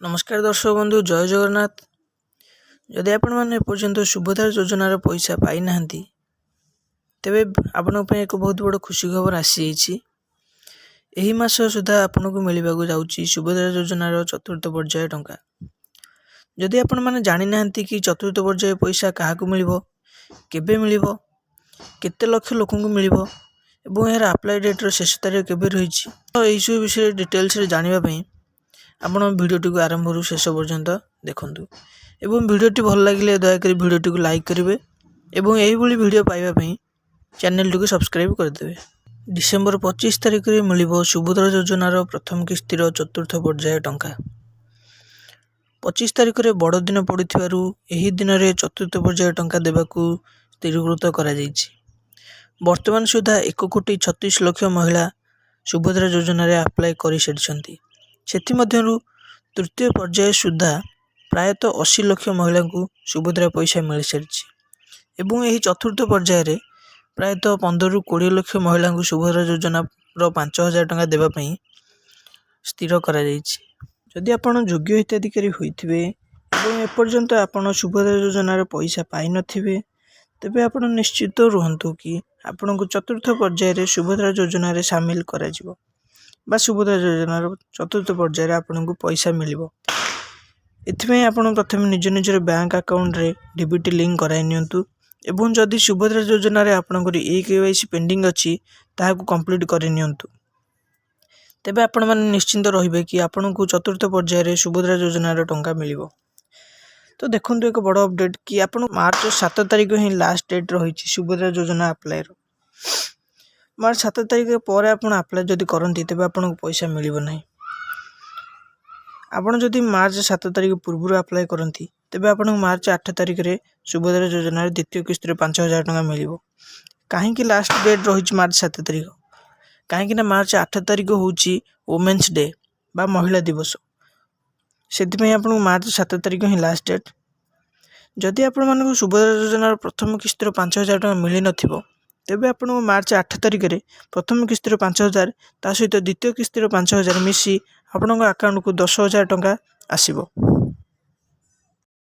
नमस्कार दर्शक बंधु जय जगन्नाथ। जदि आपण मैंने पर्यंत सुभद्रा योजनार पैसा पाई ना तेबे आपण एक बहुत बड़ खुशी खबर आसी यही मास सुधा आपन को मिलवा जाऊँगी सुभद्रा योजनार चतुर्थ पर्याय टंका। जदि आपण मैंने जानी ना कि चतुर्थ पर्याय पैसा क्या मिल केबे मिल केते लक्ष लोक मिल यार अप्लाई डेट्र शेष तारीख केबे रही तो यही सब विषय डिटेल्स जानापी आपण भिडियोटी को आरंभ शेष पर्यंत देखूँ एवं भिडियोटी भल लगे दयाकोरी भिडियोटी को लाइक करेंगे और यही भिडियो पाइबापी चैनल टी को सब्सक्राइब करदे। डिसेम्बर 25 तारिख में मिल सुभद्रा योजनार प्रथम किस्तिर चतुर्थ पर्याय टंका। 25 तारिख में बड़ दिन पड़ू यही दिन में चतुर्थ पर्याय टंका देवाकू स्थिरीकृत कर वर्तमान सुधा 1,36,00,000 महिला सुभद्रा योजन आप्लाय कर सारी से तृतीय पर्याय सुधा प्रायतः 80 लाख महिला को सुभद्रा पैसा मिल सारी यही चतुर्थ पर्याय प्रायतः 15 ରୁ 20 लाख महिला को सुभद्रा योजना 5,000 टंका देवाई स्थिर कर जदि आपण योग्य हिताधिकारी होइथिबे एवं एपर्यंत आपण सुभद्रा योजनार पैसा पाई नथिबे तेबे आपण निश्चित रुहंतु कि आपण को चतुर्थ पर्याय सुभद्रा योजन सामिल करा जिवो बा सुभद्रा योजनार चतुर्थ पर्याय आपण को पैसा मिलिबो। एथिପାଇଁ आपण प्रथम निज निजर बैंक अकाउंट रे डीबीटी लिंक कराई नियंतु एवं जदि सुभद्रा योजन आपणकर KYC पेंडिंग अच्छी ताहाकू कंप्लीट कर नियंतु तेबे आपण माने निश्चिंत रहिबे कि आपण को चतुर्थ पर्याय सुभद्रा योजनार टंका मिलिबो। तो देखो एक बड़ अपडेट कि आपण मार्च 7 तारिख ही लास्ट डेट रही सुभद्रा योजना अप्लाई मार्च 7 तारिख पर आप अप्लाई जदि करती तेज आपको पैसा मिल ना। आपड़ जदि मार्च 7 तारिख पूर्व अप्लाई करती तेज आप मार्च 8 तारिख में सुभद्रा योजन द्वितीय किस्त 5,000 टंका मिल। कहीं लास्ट डेट रही मार्च 7 तारिख कहीं मार्च 8 तारिख हूँ वुमेन्स डे बा महिला दिवस से आप मार्च 7 तारिख ही लास्ट डेट। जदि आपण सुभद्रा योजनार प्रथम किस्त 5,000 टंका मिल न तेबे आपण मार्च 8 तारिख में प्रथम किस्त 5,000 ता सहित द्वितीय किस्त 5,000 मिसी आपण अकाउंट को 10,000 टंका आसीबो।